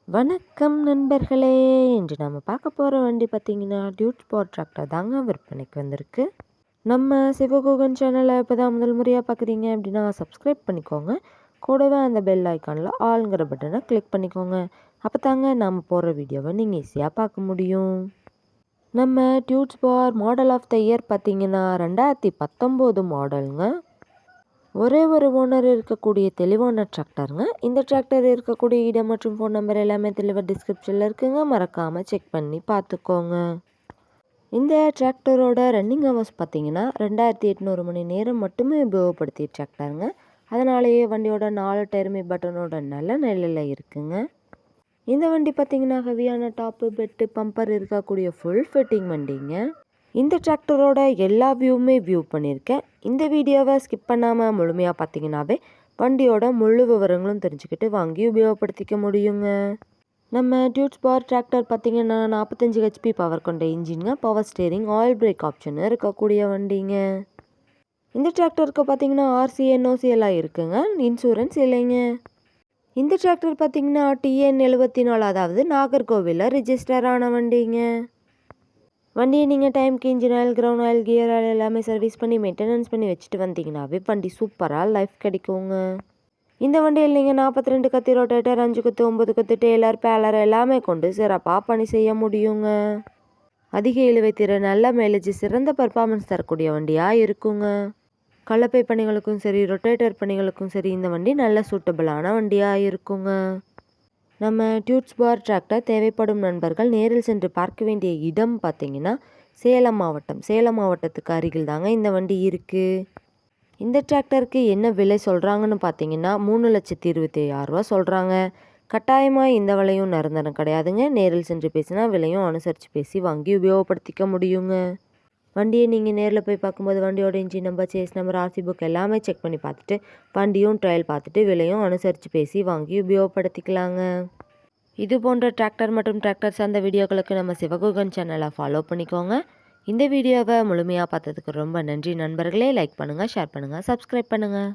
வணக்கம் நண்பர்களே! இன்று நம்ம பார்க்க போற வண்டி பார்த்தீங்கன்னா, டியூட் ஸ்பாட் டிராக்டர் தாங்க விற்பனைக்கு வந்திருக்கு. நம்ம சிவகுகன் சேனலை இப்போதான் முதல் முறையாக பார்க்குறீங்க அப்படின்னா சப்ஸ்கிரைப் பண்ணிக்கோங்க. கூடவே அந்த பெல் ஐக்கானில் ஆல்ங்கிற பட்டனை கிளிக் பண்ணிக்கோங்க. அப்போ தாங்க நம்ம போடுற வீடியோவை நீங்கள் ஈஸியாக பார்க்க முடியும். நம்ம டியூட் ஸ்பாட் மாடல் ஆஃப் த இயர் பார்த்தீங்கன்னா 2019 மாடலுங்க. ஒரே ஒரு ஓனர் இருக்கக்கூடிய தெளிவான டிராக்டருங்க. இந்த டிராக்டர் இருக்கக்கூடிய இடம் மற்றும் ஃபோன் நம்பர் எல்லாமே தெளிவாக டிஸ்கிரிப்ஷனில் இருக்குங்க. மறக்காமல் செக் பண்ணி பார்த்துக்கோங்க. இந்த டிராக்டரோட ரன்னிங் ஹவர்ஸ் பார்த்தீங்கன்னா 2800 மணி நேரம் மட்டுமே உபயோகப்படுத்திய டிராக்டருங்க. அதனாலேயே வண்டியோட 4 டயருமே பட்டனோட நல்ல நிலையில் இருக்குங்க. இந்த வண்டி பார்த்தீங்கன்னா ஹெவியான டாப்பு பெட்டு பம்பர் இருக்கக்கூடிய ஃபுல் ஃபிட்டிங் வண்டிங்க. இந்த டிராக்டரோட எல்லா வியூவுமே வியூ பண்ணியிருக்கேன். இந்த வீடியோவை ஸ்கிப் பண்ணாமல் முழுமையாக பார்த்தீங்கன்னாவே வண்டியோட முழு விவரங்களும் தெரிஞ்சுக்கிட்டு வாங்கி உபயோகப்படுத்திக்க முடியுங்க. நம்ம டியூட் ஸ்பாட் டிராக்டர் பார்த்தீங்கன்னா 45 ஹெச்பி பவர் கொண்ட இன்ஜின்ங்க, power steering, oil brake option இருக்கக்கூடிய வண்டிங்க. இந்த டிராக்டருக்கு பார்த்தீங்கன்னா ஆர்சி என்ஓசி எல்லாம் இருக்குங்க. இன்சூரன்ஸ் இல்லைங்க. இந்த டிராக்டர் பார்த்தீங்கன்னா TN 74 அதாவது நாகர்கோவிலில் ரிஜிஸ்டர் ஆன வண்டிங்க. வண்டியை நீங்கள் டைமுக்கு engine oil, ground oil, gear oil எல்லாமே சர்வீஸ் பண்ணி மெயின்டெனன்ஸ் பண்ணி வச்சுட்டு வந்தீங்கன்னாவே வண்டி சூப்பராக லைஃப் கிடைக்குங்க. இந்த வண்டியில் நீங்கள் 42 கத்தி ரொட்டேட்டர், 5 குத்து, 9 குத்து, டெய்லர், பேலர் எல்லாமே கொண்டு சிறப்பாக பணி செய்ய முடியுங்க. அதிக இழுவை திறன், நல்ல மைலேஜ், சிறந்த பர்ஃபார்மன்ஸ் தரக்கூடிய வண்டியாக இருக்குங்க. கலப்பை பணிகளுக்கும் சரி, ரொட்டேட்டர் பணிகளுக்கும் சரி இந்த வண்டி நல்ல சூட்டபிளான வண்டியாக இருக்குங்க. நம்ம டியூட் ஸ்பாட் டிராக்டர் தேவைப்படும் நண்பர்கள் நேரில் சென்று பார்க்க வேண்டிய இடம் பார்த்தீங்கன்னா சேலம் மாவட்டம். சேலம் மாவட்டத்துக்கு அருகில் தாங்க இந்த வண்டி இருக்குது. இந்த டிராக்டருக்கு என்ன விலை சொல்கிறாங்கன்னு பார்த்தீங்கன்னா 3,25,000 சொல்கிறாங்க. கட்டாயமாக இந்த விலையும் நிரந்தரம் கிடையாதுங்க. நேரில் சென்று பேசினா விலையும் அனுசரித்து பேசி வாங்கி உபயோகப்படுத்திக்க முடியுங்க. வண்டியை நீங்கள் நேரில் போய் பார்க்கும்போது வண்டியோட engine number, chassis number, RC book எல்லாமே செக் பண்ணி பார்த்துட்டு வண்டியும் ட்ரையல் பார்த்துட்டு விலையும் அனுசரித்து பேசி வாங்கி உபயோகப்படுத்திக்கலாங்க. இது போன்ற டிராக்டர் மற்றும் டிராக்டர் சார்ந்த வீடியோக்களுக்கு நம்ம சிவகுகன் சேனலை ஃபாலோ பண்ணிக்கோங்க. இந்த வீடியோவை முழுமையாக பார்த்ததுக்கு ரொம்ப நன்றி நண்பர்களே. லைக் பண்ணுங்கள், ஷேர் பண்ணுங்கள், சப்ஸ்கிரைப் பண்ணுங்கள்.